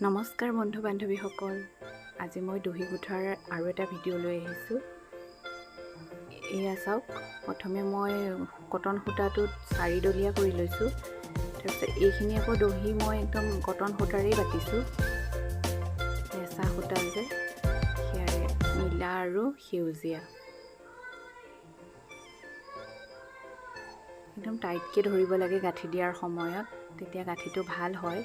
নমস্কাৰ বন্ধু বান্ধৱীসকল, আজি মই দহি গুঠাৰ আৰু এটা ভিডিঅ' লৈ আহিছোঁ। এয়া চাওক, প্ৰথমে মই কটন সূতাটোত 4 ডলীয়া কৰি লৈছোঁ। তাৰপিছত এইখিনি আকৌ দহি মই একদম কটন সূতাৰেই বাতিছোঁ। কেঁচা সূতা যে সেয়াৰে নীলা আৰু সেউজীয়া একদম টাইটকৈ ধৰিব লাগে গাঁঠি দিয়াৰ সময়ত, তেতিয়া গাঁঠিটো ভাল হয়।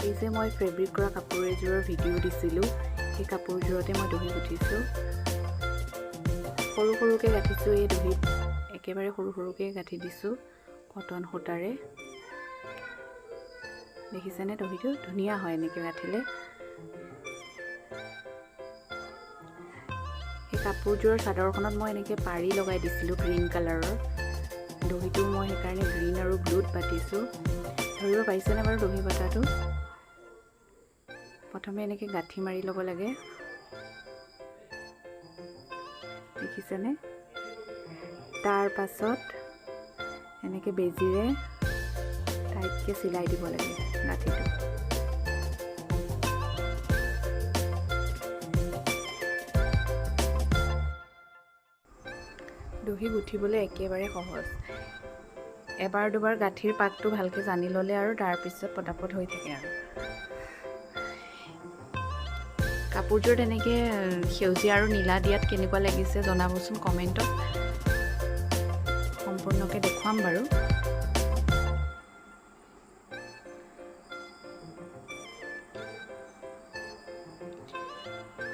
এই যে মই ফেব্ৰিক কৰা কাপোৰ এযোৰৰ ভিডিঅ' দিছিলোঁ, সেই কাপোৰযোৰতে মই দহি গুঠিছোঁ। সৰু সৰুকৈ গাঁঠিছোঁ, এই দহিত একেবাৰে সৰু সৰুকৈ গাঁঠি দিছোঁ কটন সূতাৰে। দেখিছেনে, দহিটো ধুনীয়া হয় এনেকৈ গাঁঠিলে। সেই কাপোৰযোৰৰ চাদৰখনত মই এনেকৈ পাৰি লগাই দিছিলোঁ গ্ৰীণ কালাৰৰ। দহিটো মই সেইকাৰণে গ্ৰীণ আৰু ব্লুত বাতিছোঁ। ধৰিব পাৰিছেনে বাৰু দহি বটাটো? প্ৰথমে এনেকৈ গাঁঠি মাৰি ল'ব লাগে, দেখিছেনে? তাৰ পাছত এনেকৈ বেজীৰে টাইটকৈ চিলাই দিব লাগে গাঁঠিটো। দহি গুঠিবলৈ একেবাৰে সহজ। এবাৰ দুবাৰ গাঁঠিৰ পাকটো ভালকৈ জানি ল'লে আৰু তাৰপিছত পটাপট হৈ থাকে আৰু। কাপোৰযোৰ তেনেকৈ সেউজীয়া আৰু নীলা দিয়াত কেনেকুৱা লাগিছে জনাবচোন কমেণ্টত। সম্পূৰ্ণকৈ দেখুৱাম বাৰু।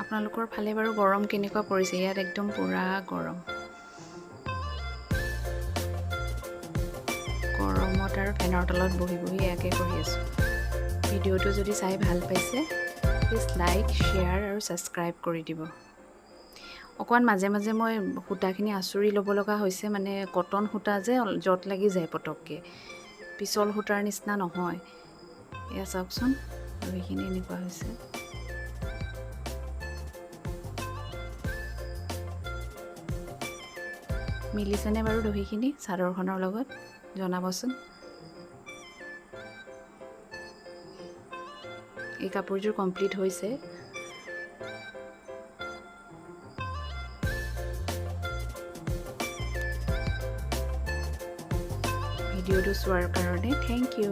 আপোনালোকৰ ফালে বাৰু গৰম কেনেকুৱা পৰিছে? ইয়াত একদম পুৰা গৰম। গৰমত আৰু ফেনৰ তলত বহি বহি এয়াকে কৰি আছোঁ। ভিডিঅ'টো যদি চাই ভাল পাইছে, প্লিজ লাইক, শ্বেয়াৰ আৰু ছাবস্ক্ৰাইব কৰি দিব। অকণমান মাজে মাজে মই সূতাখিনি আঁচুৰি ল'ব লগা হৈছে, মানে কটন সূতা যে জঁট লাগি যায় পটককৈ, পিছল সূতাৰ নিচিনা নহয়। এয়া চাওকচোন, দহিখিনি এনেকুৱা হৈছে। মিলিছেনে বাৰু দহিখিনি চাদৰখনৰ লগত? জনাবচোন। এই কাপোৰযোৰ কমপ্লিট হৈছে। ভিডিঅ'টো চোৱাৰ কাৰণে থেংক ইউ।